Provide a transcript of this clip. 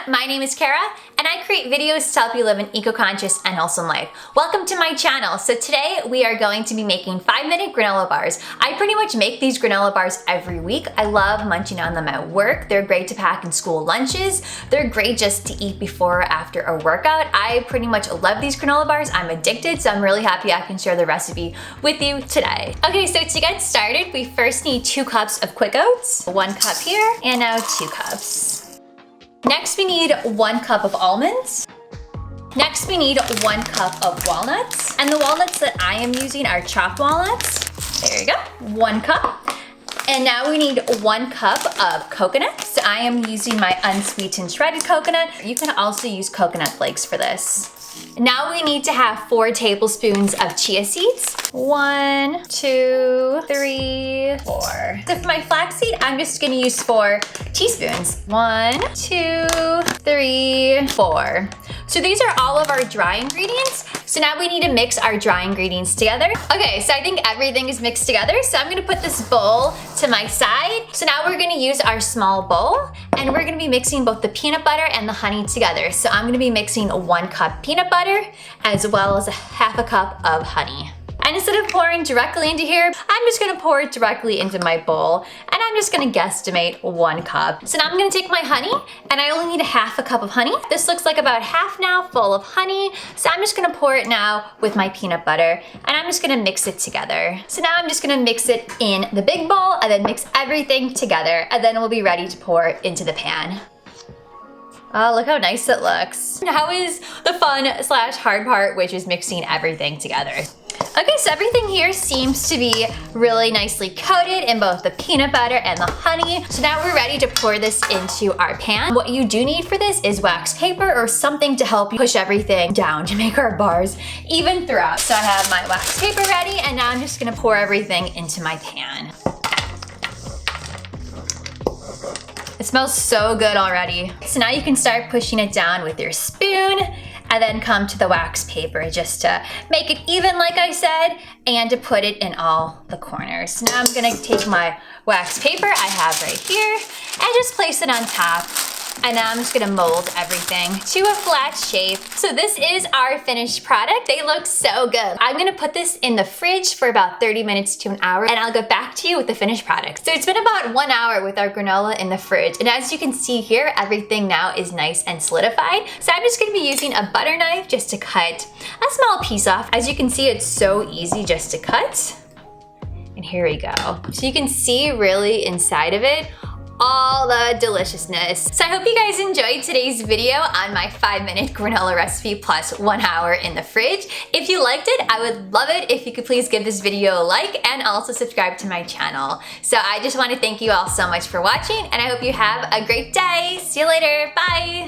my name is Kara, and I create videos to help you live an eco-conscious and wholesome life. Welcome to my channel. So today we are going to be making 5-minute granola bars. I pretty much make these granola bars every week. I love munching on them at work. They're great to pack in school lunches. They're great just to eat before or after a workout. I pretty much love these granola bars. I'm addicted, so I'm really happy I can share the recipe with you today. Okay, so to get started, we first need 2 cups of quick oats, 1 cup here, and now 2 cups. Next, we need 1 cup of almonds. Next, we need 1 cup of walnuts. And the walnuts that I am using are chopped walnuts. There you go, 1 cup. And now we need 1 cup of coconut. So I am using my unsweetened shredded coconut. You can also use coconut flakes for this. Now we need to have 4 tablespoons of chia seeds. 1, 2, 3, 4. So for my flaxseed, I'm just gonna use 4 teaspoons. 1, 2, 3, 4. So these are all of our dry ingredients. So now we need to mix our dry ingredients together. Okay, so I think everything is mixed together. So I'm gonna put this bowl to my side. So now we're gonna use our small bowl and we're gonna be mixing both the peanut butter and the honey together. So I'm gonna be mixing 1 cup peanut butter as well as ½ cup of honey. And instead of pouring directly into here, I'm just gonna pour it directly into my bowl and I'm just gonna guesstimate 1 cup. So now I'm gonna take my honey and I only need ½ cup of honey. This looks like about half now full of honey. So I'm just gonna pour it now with my peanut butter and I'm just gonna mix it together. So now I'm just gonna mix it in the big bowl and then mix everything together and then we'll be ready to pour it into the pan. Oh, look how nice it looks. Now is the fun/hard part, which is mixing everything together. Okay, so everything here seems to be really nicely coated in both the peanut butter and the honey. So now we're ready to pour this into our pan. What you do need for this is wax paper or something to help you push everything down to make our bars even throughout. So I have my wax paper ready and now I'm just gonna pour everything into my pan. It smells so good already. So now you can start pushing it down with your spoon and then come to the wax paper just to make it even, like I said, and to put it in all the corners. Now I'm gonna take my wax paper I have right here and just place it on top. And now I'm just gonna mold everything to a flat shape. So this is our finished product. They look so good. I'm gonna put this in the fridge for about 30 minutes to an hour and I'll get back to you with the finished product. So it's been about 1 hour with our granola in the fridge. And as you can see here, everything now is nice and solidified. So I'm just gonna be using a butter knife just to cut a small piece off. As you can see, it's so easy just to cut. And here we go. So you can see really inside of it all the deliciousness. So I hope you guys enjoyed today's video on my 5-minute granola recipe plus 1 hour in the fridge. If you liked it, I would love it if you could please give this video a like and also subscribe to my channel. So I just want to thank you all so much for watching and I hope you have a great day. See you later, bye.